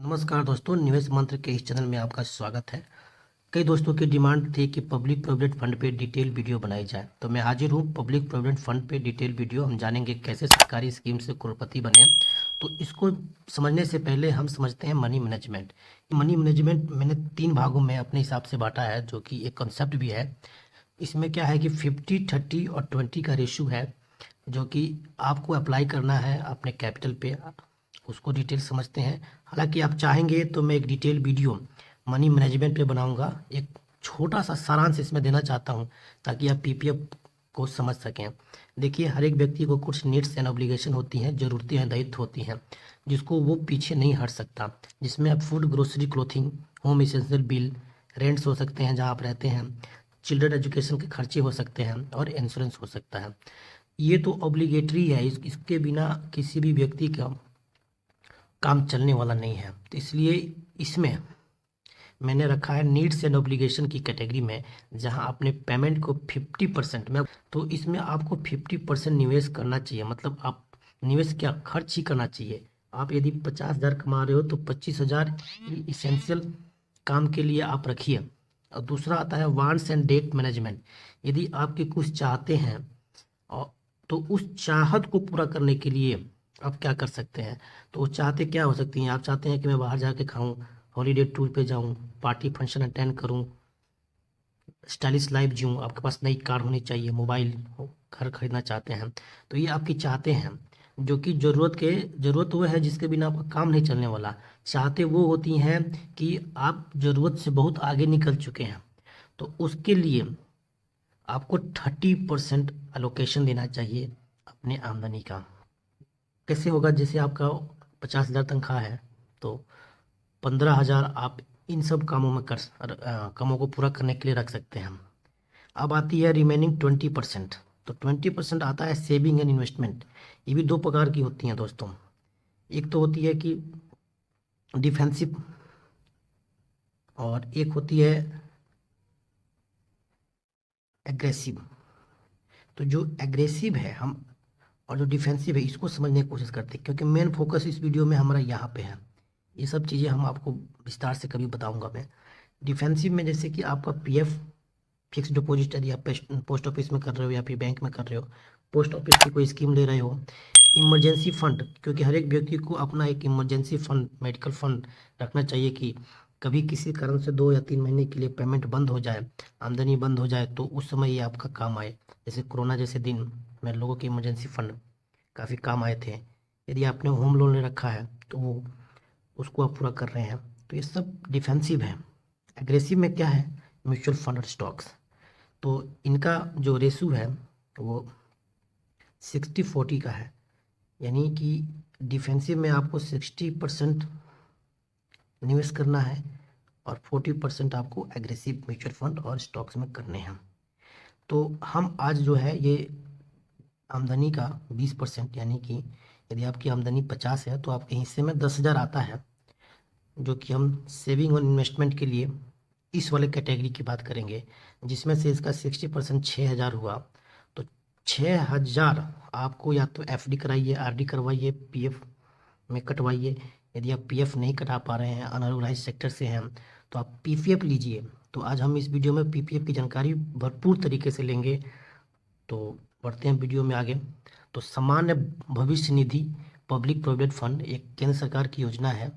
नमस्कार दोस्तों, निवेश मंत्र के इस चैनल में आपका स्वागत है। कई दोस्तों की डिमांड थी कि पब्लिक प्रोविडेंट फंड पे डिटेल वीडियो बनाई जाए, तो मैं हाजिर हूँ पब्लिक प्रोविडेंट फंड पे डिटेल वीडियो। हम जानेंगे कैसे सरकारी स्कीम से करोड़पति बने। तो इसको समझने से पहले हम समझते हैं मनी मैनेजमेंट। मनी मैनेजमेंट मैंने 3 भागों में अपने हिसाब से बांटा है, जो कि एक कंसेप्ट भी है। इसमें क्या है कि 50, 30 और 20 का रेशो है, जो कि आपको अप्लाई करना है अपने कैपिटल पे। उसको डिटेल समझते हैं। हालांकि आप चाहेंगे तो मैं एक डिटेल वीडियो मनी मैनेजमेंट पे बनाऊंगा। एक छोटा सा सारांश इसमें देना चाहता हूं ताकि आप पीपीएफ को समझ सकें। देखिए, हर एक व्यक्ति को कुछ नीड्स एंड ऑब्लिगेशन होती हैं, ज़रूरतें हैं, दायित्व होती हैं, जिसको वो पीछे नहीं हट सकता। जिसमें आप food, grocery, clothing, home essential bill, rents हो सकते हैं जहाँ आप रहते हैं, चिल्ड्रन एजुकेशन के खर्चे हो सकते हैं, और इंश्योरेंस हो सकता है। ये तो ऑब्लिगेटरी है, इसके बिना किसी भी व्यक्ति का काम चलने वाला नहीं है। तो इसलिए इसमें मैंने रखा है नीड्स एंड ऑब्लिगेशन की कैटेगरी में, जहां अपने पेमेंट को 50% में, तो इसमें आपको 50% निवेश करना चाहिए। मतलब आप निवेश क्या, खर्च ही करना चाहिए। आप यदि 50,000 कमा रहे हो तो 25,000 इसेंशियल काम के लिए आप रखिए। और दूसरा आता है वांट्स एंड डेट मैनेजमेंट। यदि आपके कुछ चाहते हैं और तो उस चाहत को पूरा करने के लिए आप क्या कर सकते हैं। तो वो चाहते क्या हो सकती हैं। आप चाहते हैं कि मैं बाहर जाके खाऊं, हॉलीडे टूर पे जाऊं, पार्टी फंक्शन अटेंड करूं, स्टाइलिश लाइफ जीऊं। आपके पास नई कार होनी चाहिए, मोबाइल हो, घर खरीदना चाहते हैं। तो ये आपकी चाहते हैं, जो कि ज़रूरत वो है जिसके बिना आपका काम नहीं चलने वाला। चाहते वो होती हैं कि आप ज़रूरत से बहुत आगे निकल चुके हैं। तो उसके लिए आपको 30% अलोकेशन देना चाहिए अपने आमदनी का। कैसे होगा, जैसे आपका 50,000 तनख्वाह है तो 15,000 आप इन सब कामों में कामों को पूरा करने के लिए रख सकते हैं। अब आती है रिमेनिंग 20%। तो 20% आता है सेविंग एंड इन्वेस्टमेंट। ये भी 2 प्रकार की होती हैं दोस्तों। एक तो होती है कि डिफेंसिव, और एक होती है एग्रेसिव। तो जो एग्रेसिव है हम, और जो डिफेंसिव है, इसको समझने की कोशिश करते हैं, क्योंकि मेन फोकस इस वीडियो में हमारा यहाँ पे है। ये सब चीज़ें हम आपको विस्तार से कभी बताऊंगा मैं। डिफेंसिव में जैसे कि आपका पीएफ, फिक्स डिपॉजिट, यदि आप पोस्ट ऑफिस में कर रहे हो या फिर बैंक में कर रहे हो, पोस्ट ऑफिस की कोई स्कीम ले रहे हो। इमरजेंसी फंड, क्योंकि हर एक व्यक्ति को अपना एक इमरजेंसी फंड, मेडिकल फंड रखना चाहिए कि कभी किसी कारण से 2 या 3 महीने के लिए पेमेंट बंद हो जाए, आमदनी बंद हो जाए, तो उस समय ये आपका काम आए। जैसे कोरोना जैसे दिन में लोगों के इमरजेंसी फंड काफ़ी काम आए थे। यदि आपने होम लोन ले रखा है तो वो उसको आप पूरा कर रहे हैं। तो ये सब डिफेंसिव है। एग्रेसिव में क्या है, म्यूचुअल फंड और स्टॉक्स। तो इनका जो रेशो है वो 60-40 का है। यानी कि डिफेंसिव में आपको 60% निवेश करना है और 40% आपको एग्रेसिव म्यूचुअल फंड और स्टॉक्स में करने हैं। तो हम आज जो है ये आमदनी का 20%, यानी कि यदि आपकी आमदनी 50 है तो आपके हिस्से में 10,000 आता है, जो कि हम सेविंग और इन्वेस्टमेंट के लिए इस वाले कैटेगरी की बात करेंगे, जिसमें से इसका 60% 6,000 हुआ। तो 6,000 आपको या तो एफडी कराइए, आरडी करवाइए, पीएफ में कटवाइए। यदि आप पीएफ नहीं कटा पा रहे हैं, अनऑर्गेनाइज सेक्टर से हैं, तो आप पीपीएफ लीजिए। तो आज हम इस वीडियो में पीपीएफ की जानकारी भरपूर तरीके से लेंगे। तो बढ़ते हैं वीडियो में आगे। तो सामान्य भविष्य निधि पब्लिक प्रोविडेंट फंड एक केंद्र सरकार की योजना है।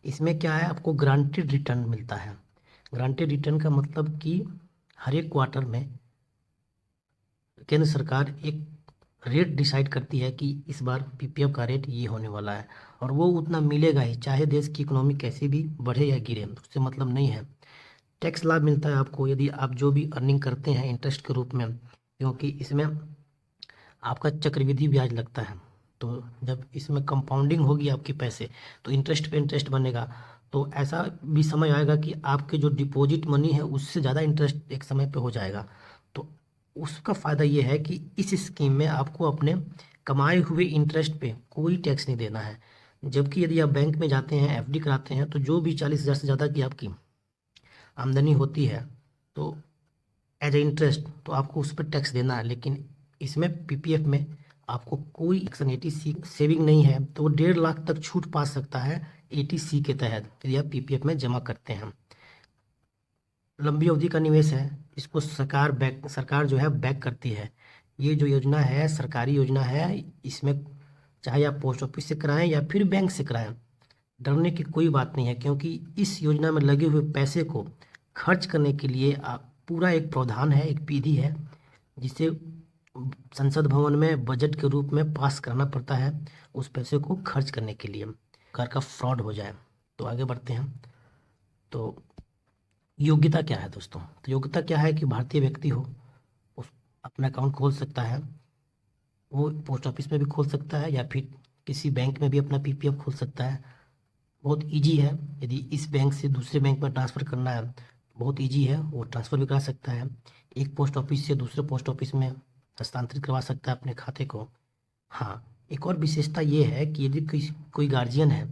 इसमें क्या है, आपको ग्रांटेड रिटर्न मिलता है। ग्रांटेड रिटर्न का मतलब कि हर एक क्वार्टर में केंद्र सरकार एक रेट डिसाइड करती है कि इस बार पीपीएफ का रेट ये होने वाला है, और वो उतना मिलेगा ही, चाहे देश की इकोनॉमी कैसी भी बढ़े या गिरे, उससे मतलब नहीं है। टैक्स लाभ मिलता है आपको यदि आप जो भी अर्निंग करते हैं इंटरेस्ट के रूप में, क्योंकि इसमें आपका चक्रवृद्धि ब्याज लगता है। तो जब इसमें कंपाउंडिंग होगी आपके पैसे, तो इंटरेस्ट पे इंटरेस्ट बनेगा। तो ऐसा भी समय आएगा कि आपके जो डिपॉजिट मनी है उससे ज़्यादा इंटरेस्ट एक समय पे हो जाएगा। तो उसका फ़ायदा ये है कि इस स्कीम में आपको अपने कमाए हुए इंटरेस्ट पे कोई टैक्स नहीं देना है। जबकि यदि आप बैंक में जाते हैं, एफडी कराते हैं, तो जो भी 40,000 से ज़्यादा की आपकी आमदनी होती है, तो एज ए इंटरेस्ट तो आपको उस पर टैक्स देना है। लेकिन इसमें पीपीएफ में आपको कोई एक्शन 80 सेविंग नहीं है, तो वो 1.5 लाख तक छूट पा सकता है 80C के तहत यदि आप पीपीएफ में जमा करते हैं। लंबी अवधि का निवेश है, इसको सरकार जो है बैक करती है। ये जो योजना है सरकारी योजना है, इसमें चाहे आप पोस्ट ऑफिस से कराएं या फिर बैंक से कराएं, डरने की कोई बात नहीं है, क्योंकि इस योजना में लगे हुए पैसे को खर्च करने के लिए पूरा एक प्रावधान है, एक विधि है, जिसे संसद भवन में बजट के रूप में पास करना पड़ता है उस पैसे को खर्च करने के लिए, घर का फ्रॉड हो जाए। तो आगे बढ़ते हैं। तो योग्यता क्या है दोस्तों? तो योग्यता क्या है कि भारतीय व्यक्ति हो, उस अपना अकाउंट खोल सकता है, वो पोस्ट ऑफिस में भी खोल सकता है या फिर किसी बैंक में भी अपना पीपीएफ खोल सकता है। बहुत इजी है, यदि इस बैंक से दूसरे बैंक में ट्रांसफ़र करना है बहुत इजी है, वो ट्रांसफ़र भी करा सकता है, एक पोस्ट ऑफिस से दूसरे पोस्ट ऑफिस में हस्तांतरित करवा सकता है अपने खाते को। हाँ, एक और विशेषता ये है कि यदि कोई गार्जियन है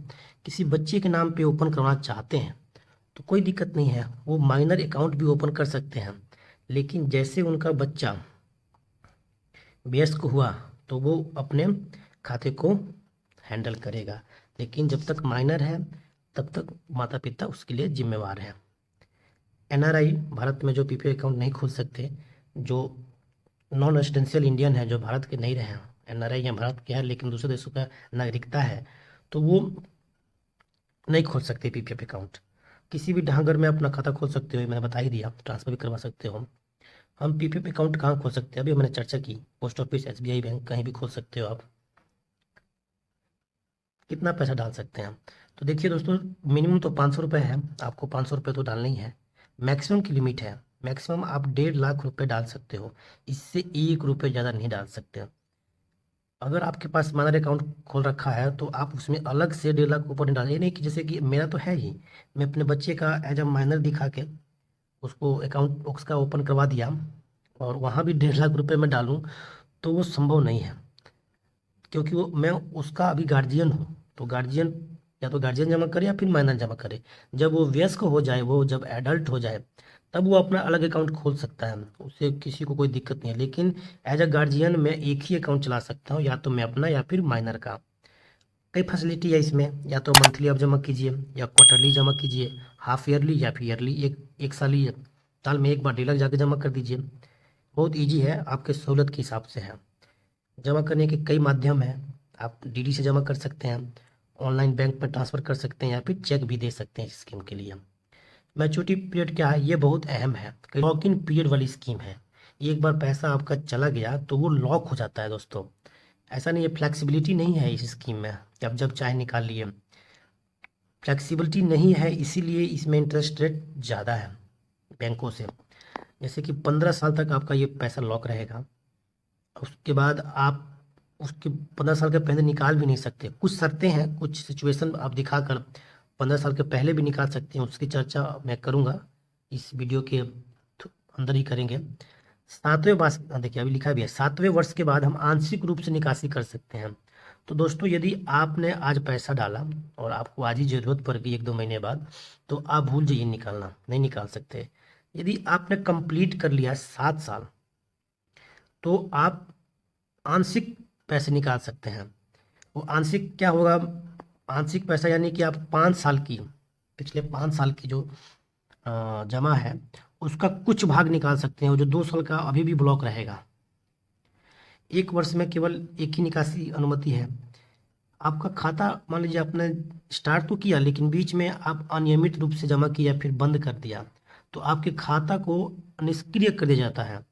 किसी बच्चे के नाम पे ओपन करवाना चाहते हैं तो कोई दिक्कत नहीं है, वो माइनर अकाउंट भी ओपन कर सकते हैं। लेकिन जैसे उनका बच्चा वयस्क हुआ तो वो अपने खाते को हैंडल करेगा, लेकिन जब तक माइनर है तब तक माता पिता उसके लिए जिम्मेवार हैं। एनआरआई भारत में जो पीपीएफ अकाउंट नहीं खोल सकते, जो नॉन रेजिडेंशियल इंडियन है, जो भारत के नहीं रहे हैं, एनआरआई या भारत के हैं लेकिन दूसरे देशों का नागरिकता है, तो वो नहीं खोल सकते पीपीएफ अकाउंट। किसी भी डाकघर में अपना खाता खोल सकते हो, मैंने बता ही दिया, ट्रांसफर भी करवा सकते हो। हम पीपीएफ अकाउंट कहाँ खोल सकते हैं, अभी मैंने चर्चा की, पोस्ट ऑफिस, एसबीआई बैंक, कहीं भी खोल सकते हो आप। कितना पैसा डाल सकते हैं? तो देखिए दोस्तों, मिनिमम तो 500 रुपये है, आपको 500 रुपये तो डालना ही है। मैक्सिमम की लिमिट है, मैक्सिमम आप 1.5 लाख रुपये डाल सकते हो, इससे 1 रुपये ज़्यादा नहीं डाल सकते। अगर आपके पास माइनर अकाउंट खोल रखा है तो आप उसमें अलग से 1.5 लाख ऊपर नहीं डालें। ये नहीं कि जैसे कि मेरा तो है ही, मैं अपने बच्चे का एज अ माइनर दिखा के उसको अकाउंट उसका ओपन करवा दिया और वहाँ भी 1.5 लाख रुपये में डालूँ, तो वो संभव नहीं है, क्योंकि वो मैं उसका अभी गार्जियन हूँ। तो गार्जियन या तो गार्जियन जमा करे या फिर माइनर जमा करे। जब वो वयस्क हो जाए, वो जब एडल्ट हो जाए, तब वो अपना अलग अकाउंट खोल सकता है, उससे किसी को कोई दिक्कत नहीं है। लेकिन एज अ गार्जियन मैं एक ही अकाउंट चला सकता हूँ, या तो मैं अपना या फिर माइनर का। कई फैसिलिटी है इसमें, या तो मंथली आप जमा कीजिए या क्वार्टरली जमा कीजिए, हाफ ईयरली या फिर ईयरली, एक साल साल में एक बार डीलर जाके जमा कर दीजिए। बहुत ईजी है, आपके सहूलत के हिसाब से है। जमा करने के कई माध्यम हैं, आप डीडी से जमा कर सकते हैं, ऑनलाइन बैंक में ट्रांसफ़र कर सकते हैं या फिर चेक भी दे सकते हैं इस स्कीम के लिए। मैच्योरिटी पीरियड क्या है, ये बहुत अहम है। लॉक इन पीरियड वाली स्कीम है, एक बार पैसा आपका चला गया तो वो लॉक हो जाता है दोस्तों। ऐसा नहीं है, फ्लेक्सिबिलिटी नहीं है इस स्कीम में कि आप जब चाहे निकाल लिए, फ्लेक्सिबिलिटी नहीं है, इसीलिए इसमें इंटरेस्ट रेट ज़्यादा है बैंकों से। जैसे कि 15 साल तक आपका ये पैसा लॉक रहेगा, उसके बाद आप उसके 15 साल के पहले निकाल भी नहीं सकते। कुछ शर्तें हैं, कुछ सिचुएशन आप दिखाकर 15 साल के पहले भी निकाल सकते हैं, उसकी चर्चा मैं करूँगा इस वीडियो के अंदर ही करेंगे। 7वें वर्ष, देखिए अभी लिखा भी है, 7वें वर्ष के बाद हम आंशिक रूप से निकासी कर सकते हैं। तो दोस्तों, यदि आपने आज पैसा डाला और आपको आज ही ज़रूरत पड़ गई 1-2 महीने बाद, तो आप भूल जाइए, निकालना नहीं निकाल सकते। यदि आपने कंप्लीट कर लिया 7 साल, तो आप आंशिक पैसे निकाल सकते हैं। वो आंशिक क्या होगा? आंशिक पैसा यानी कि आप 5 साल की, पिछले 5 साल की जो जमा है उसका कुछ भाग निकाल सकते हैं, और जो 2 साल का अभी भी ब्लॉक रहेगा। 1 वर्ष में केवल एक ही निकासी अनुमति है। आपका खाता मान लीजिए आपने स्टार्ट तो किया, लेकिन बीच में आप अनियमित रूप से जमा किया फिर बंद कर दिया, तो आपके खाता को निष्क्रिय कर दिया जाता है।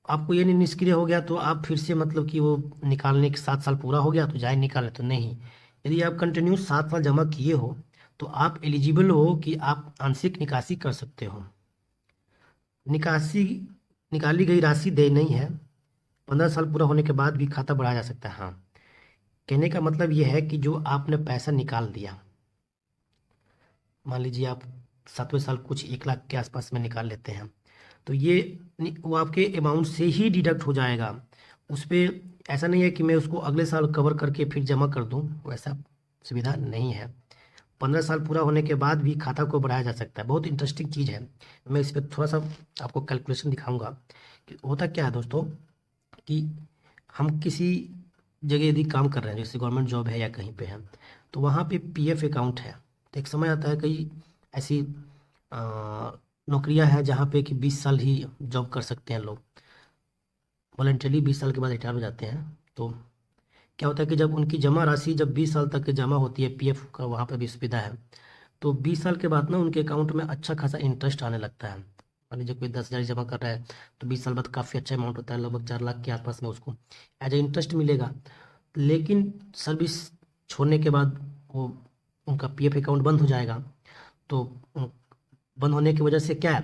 आपको ये नहीं निष्क्रिय हो गया तो आप फिर से मतलब कि वो निकालने के 7 साल पूरा हो गया तो जाए निकाले, तो नहीं। यदि आप कंटिन्यू 7 साल जमा किए हो तो आप एलिजिबल हो कि आप आंशिक निकासी कर सकते हो। निकासी निकाली गई राशि देय नहीं है, 15 साल पूरा होने के बाद भी खाता बढ़ाया जा सकता है। हाँ, कहने का मतलब ये है कि जो आपने पैसा निकाल दिया, मान लीजिए आप 7वें साल कुछ 1 लाख के आसपास में निकाल लेते हैं, तो ये वो आपके अमाउंट से ही डिडक्ट हो जाएगा। उस पर ऐसा नहीं है कि मैं उसको अगले साल कवर करके फिर जमा कर दूं, वैसा सुविधा नहीं है। 15 साल पूरा होने के बाद भी खाता को बढ़ाया जा सकता है। बहुत इंटरेस्टिंग चीज़ है, मैं इस पर थोड़ा सा आपको कैलकुलेशन दिखाऊंगा कि होता क्या है दोस्तों, कि हम किसी जगह यदि काम कर रहे हैं, जैसे गवर्नमेंट जॉब है या कहीं पे है, तो वहाँ पे पीएफ अकाउंट है। तो एक समय आता है कई ऐसी नौकरियां हैं जहाँ पे कि 20 साल ही जॉब कर सकते हैं लोग, वॉलंटरी 20 साल के बाद रिटायर हो जाते हैं। तो क्या होता है कि जब उनकी जमा राशि जब 20 साल तक जमा होती है, पीएफ का वहाँ पे भी सुविधा है, तो 20 साल के बाद ना उनके अकाउंट में अच्छा खासा इंटरेस्ट आने लगता है। मान लीजिए कोई 10,000 जमा कर रहा है तो 20 साल बाद काफ़ी अच्छा अमाउंट होता है, लगभग 4 लाख के आसपास में उसको एज ए इंटरेस्ट मिलेगा। लेकिन सर्विस छोड़ने के बाद वो उनका पीएफ अकाउंट बंद हो जाएगा। तो बंद होने की वजह से क्या है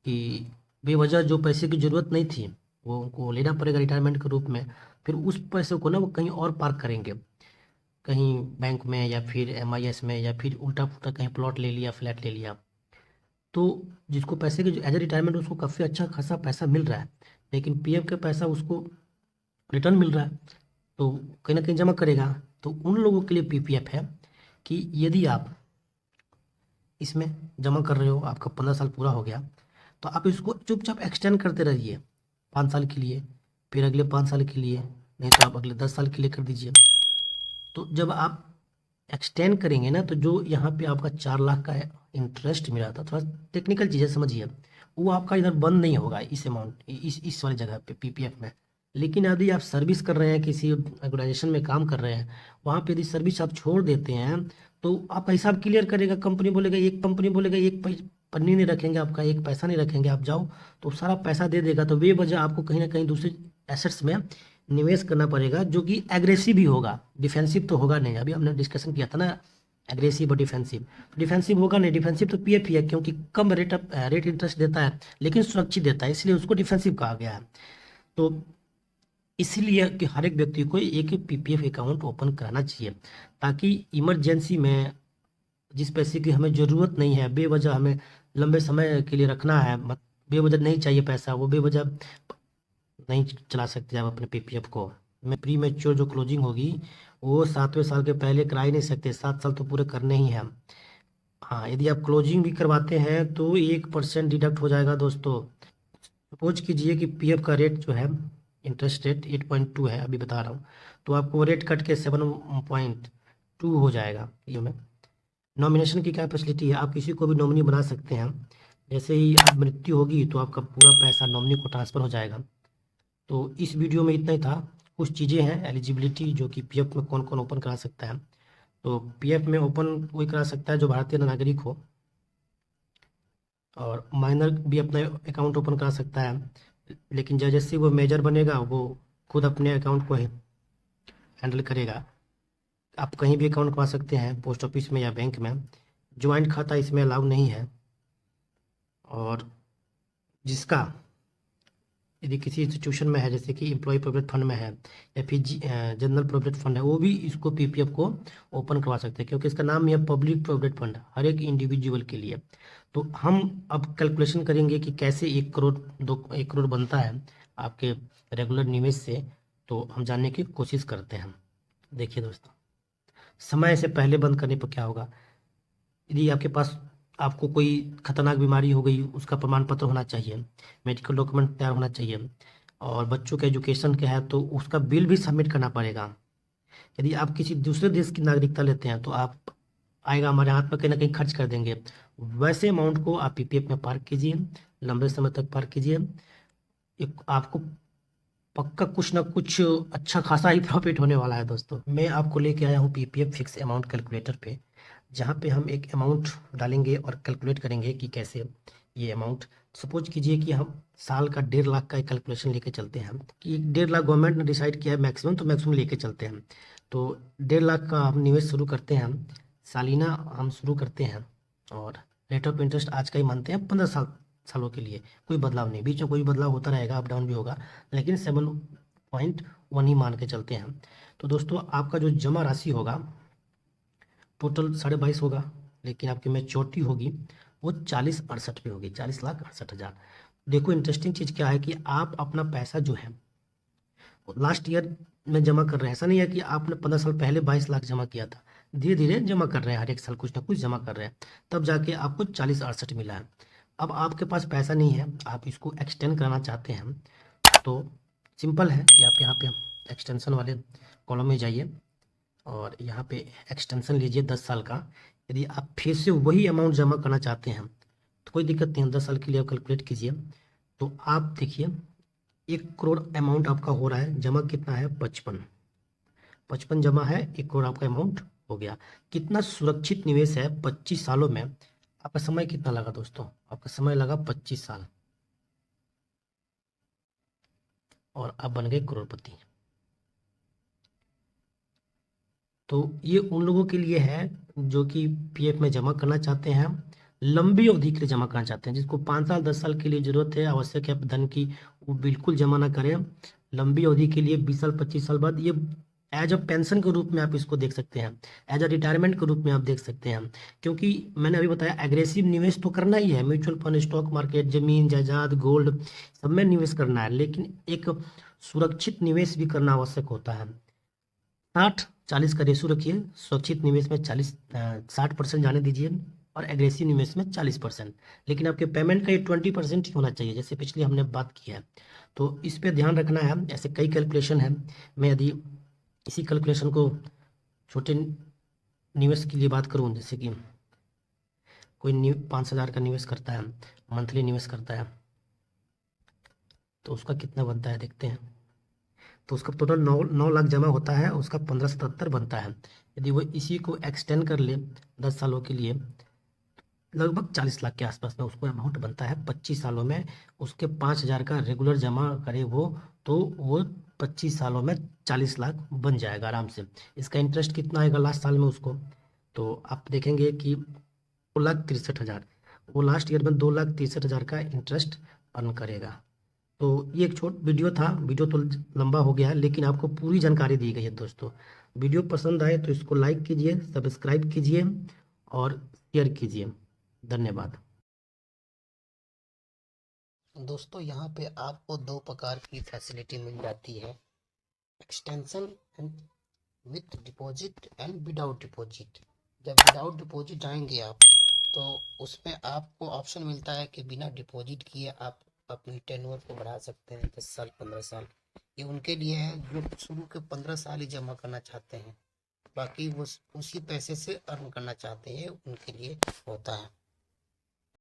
कि बेवजह जो पैसे की ज़रूरत नहीं थी वो उनको लेना पड़ेगा रिटायरमेंट के रूप में। फिर उस पैसे को ना वो कहीं और पार्क करेंगे, कहीं बैंक में या फिर एमआईएस में, या फिर उल्टा पुल्टा कहीं प्लॉट ले लिया, फ्लैट ले लिया। तो जिसको पैसे की एज ए रिटायरमेंट उसको काफ़ी अच्छा खासा पैसा मिल रहा है, लेकिन पीएफ का पैसा उसको रिटर्न मिल रहा है, तो कहीं ना कहीं जमा करेगा। तो उन लोगों के लिए पीपीएफ है कि यदि आप इसमें जमा कर रहे हो, आपका 15 साल पूरा हो गया, तो आप इसको चुपचाप एक्सटेंड करते रहिए 5 साल के लिए, फिर अगले 5 साल के लिए, नहीं तो आप अगले 10 साल के लिए कर दीजिए। तो जब आप एक्सटेंड करेंगे ना, तो जो यहाँ पे आपका 4 लाख का इंटरेस्ट मिला था, थोड़ा टेक्निकल चीज़ें समझिए, वो आपका इधर बंद नहीं होगा इस अमाउंट इस वाली जगह पे पीपीएफ में। लेकिन यदि आप सर्विस कर रहे हैं, किसी ऑर्गेनाइजेशन में काम कर रहे हैं, वहाँ पे यदि सर्विस आप छोड़ देते हैं तो आपका हिसाब क्लियर करेगा, कंपनी बोलेगा एक पन्नी नहीं रखेंगे, आपका एक पैसा नहीं रखेंगे, आप जाओ तो सारा पैसा दे देगा। तो बेवजह आपको कहीं ना कहीं दूसरे एसेट्स में निवेश करना पड़ेगा, जो कि एग्रेसिव ही होगा, डिफेंसिव तो होगा नहीं। अभी हमने डिस्कशन किया था ना, एग्रेसिव और डिफेंसिव। डिफेंसिव होगा नहीं, डिफेंसिव तो पीएफ ही है, क्योंकि कम रेट इंटरेस्ट देता है लेकिन सुरक्षित देता है, इसलिए उसको डिफेंसिव कहा गया है। तो इसलिए कि हर एक व्यक्ति को एक पीपीएफ अकाउंट ओपन कराना चाहिए, ताकि इमरजेंसी में जिस पैसे की हमें ज़रूरत नहीं है, बेवजह हमें लंबे समय के लिए रखना है, बेवजह नहीं चाहिए पैसा, वो बेवजह नहीं चला सकते आप अपने पीपीएफ को। मैं प्री मैच्योर जो क्लोजिंग होगी वो 7वें साल के पहले करा ही नहीं सकते, 7 साल तो पूरे करने ही हैं। हाँ, यदि आप क्लोजिंग भी करवाते हैं तो 1% डिडक्ट हो जाएगा दोस्तों। सपोज कीजिए कि पीएफ का रेट जो है, इंटरेस्ट रेट 8.2 है, अभी बता रहा हूँ, तो आपको रेट कट के 7.2 हो जाएगा। ये में नॉमिनेशन की क्या फैसिलिटी है, आप किसी को भी नॉमिनी बना सकते हैं। जैसे ही आप मृत्यु होगी तो आपका पूरा पैसा नॉमिनी को ट्रांसफ़र हो जाएगा। तो इस वीडियो में इतना ही था। कुछ चीज़ें हैं एलिजिबिलिटी जो कि पीएफ में कौन कौन ओपन करा सकता है। तो पीएफ में ओपन वही करा सकता है जो भारतीय नागरिक हो, और माइनर भी अपना अकाउंट ओपन करा सकता है, लेकिन जैसे वो मेजर बनेगा वो खुद अपने अकाउंट को हैंडल करेगा। आप कहीं भी अकाउंट खुलवा सकते हैं, पोस्ट ऑफिस में या बैंक में। ज्वाइंट खाता इसमें अलाउ नहीं है। और जिसका यदि किसी इंस्टीट्यूशन में है, जैसे कि एम्प्लॉय प्रोविडेंट फंड में है या फिर जनरल प्रोविडेंट फंड है, वो भी इसको पीपीएफ को ओपन करवा सकते हैं, क्योंकि इसका नाम ही है पब्लिक प्रोविडेंट फंड, हर एक इंडिविजुअल के लिए। तो हम अब कैलकुलेशन करेंगे कि कैसे 1 करोड़ बनता है आपके रेगुलर निवेश से। तो हम जानने की कोशिश करते हैं। देखिए दोस्तों, समय से पहले बंद करने पर क्या होगा। यदि आपके पास आपको कोई खतरनाक बीमारी हो गई, उसका प्रमाण पत्र होना चाहिए, मेडिकल डॉक्यूमेंट तैयार होना चाहिए, और बच्चों के एजुकेशन के है तो उसका बिल भी सबमिट करना पड़ेगा। यदि आप किसी दूसरे देश की नागरिकता लेते हैं तो आप आएगा हमारे हाथ में, कहीं ना कहीं खर्च कर देंगे। वैसे अमाउंट को आप पीपीएफ में पार्क कीजिए, लंबे समय तक पार्क कीजिए, एक आपको पक्का कुछ ना कुछ अच्छा खासा ही प्रॉफिट होने वाला है दोस्तों। मैं आपको लेके आया हूँ पीपीएफ फिक्स अमाउंट कैलकुलेटर पे, जहाँ पे हम एक अमाउंट डालेंगे और कैलकुलेट करेंगे कि कैसे ये अमाउंट। सपोज कीजिए कि हम साल का 1.5 लाख का एक कैलकुलेशन लेके चलते हैं कि 1.5 लाख गवर्नमेंट ने डिसाइड किया है मैक्सिमम, तो मैक्सिमम लेके चलते हैं। तो 1.5 लाख का हम निवेश शुरू करते हैं, सालाना हम शुरू करते हैं, और रेट ऑफ इंटरेस्ट आज का ही मानते हैं 15 सालों के लिए। कोई बदलाव नहीं, बीच में कोई बदलाव होता रहेगा, अप डाउन भी होगा, लेकिन 7.1 ही मान के चलते हैं। तो दोस्तों, आपका जो जमा राशि होगा टोटल 22.5 होगा, लेकिन आपकी मैच्योरिटी होगी वो 4068 पे होगी, 40,68,000। देखो इंटरेस्टिंग चीज़ क्या है कि आप अपना पैसा जो है लास्ट ईयर में जमा कर रहे हैं। ऐसा नहीं है कि आपने 15 साल पहले 22 लाख जमा किया था, धीरे धीरे जमा कर रहे हैं, हर एक साल कुछ ना कुछ जमा कर रहे हैं, तब जाके आपको 4068 मिला है। अब आपके पास पैसा नहीं है, आप इसको एक्सटेंड कराना चाहते हैं, तो सिंपल है कि आप यहाँ पे एक्सटेंशन वाले कॉलम में जाइए, और यहाँ पे एक्सटेंशन लीजिए 10 साल का। यदि आप फिर से वही अमाउंट जमा करना चाहते हैं तो कोई दिक्कत नहीं है, 10 साल के लिए आप कैलकुलेट कीजिए। तो आप देखिए 1 करोड़ अमाउंट आपका हो रहा है, जमा कितना है 55 जमा है, 1 करोड़ आपका अमाउंट हो गया। कितना सुरक्षित निवेश है 25 सालों में। आपका समय कितना लगा दोस्तों, आपका समय लगा 25 साल और आप बन गए करोड़पति। तो ये उन लोगों के लिए है जो कि पीएफ में जमा करना चाहते हैं, लंबी अवधि के लिए जमा करना चाहते हैं, जिसको 5 साल 10 साल के लिए जरूरत है, आवश्यक है धन की, वो बिल्कुल जमा ना करें। लंबी अवधि के लिए 20 साल 25 साल बाद ये एज अ पेंशन के रूप में आप इसको देख सकते हैं, एज अ रिटायरमेंट के रूप में आप देख सकते हैं। क्योंकि मैंने अभी बताया एग्रेसिव निवेश तो करना ही है, म्यूचुअल फंड, स्टॉक मार्केट, जमीन जायदाद, गोल्ड, सब में निवेश करना है, लेकिन एक सुरक्षित निवेश भी करना आवश्यक होता है। 60-40 का रेशो रखिए, सुरक्षित निवेश में 60% जाने दीजिए और एग्रेसिव निवेश में 40%। लेकिन आपके पेमेंट का ये 20% ही होना चाहिए, जैसे पिछले हमने बात की है। तो इस पे ध्यान रखना है। ऐसे कई कैलकुलेशन है, मैं यदि इसी कैलकुलेशन को छोटे निवेश के लिए बात करूं, जैसे कि कोई 5,000 का निवेश करता है, मंथली निवेश करता है, तो उसका कितना बनता है देखते हैं। तो उसका टोटल 9 लाख जमा होता है, उसका 1577 बनता है। यदि वो इसी को एक्सटेंड कर ले 10 सालों के लिए, लगभग 40 लाख के आसपास में उसको अमाउंट बनता है 25 सालों में। उसके 5,000 का रेगुलर जमा करे वो, तो वो 25 सालों में 40 लाख बन जाएगा आराम से। इसका इंटरेस्ट कितना आएगा लास्ट साल में उसको, तो आप देखेंगे कि 2,63,000, वो लास्ट ईयर में 2,63,000 का इंटरेस्ट अर्न करेगा। तो ये एक छोट वीडियो था, वीडियो तो लंबा हो गया है, लेकिन आपको पूरी जानकारी दी गई है दोस्तों। वीडियो पसंद आए तो इसको लाइक कीजिए, सब्सक्राइब कीजिए और शेयर कीजिए। धन्यवाद। दोस्तों यहाँ पे आपको 2 प्रकार की फैसिलिटी मिल जाती है, extension and with deposit and without deposit. जब विदाउट डिपॉजिट आएंगे आप, तो उसमें आपको ऑप्शन मिलता है कि बिना डिपॉजिट किए आप अपनी टेन्योर को बढ़ा सकते हैं 10 साल 15 साल। ये उनके लिए है जो शुरू के 15 साल ही जमा करना चाहते हैं, बाकी वो उसी पैसे से अर्न करना चाहते हैं, उनके लिए होता है।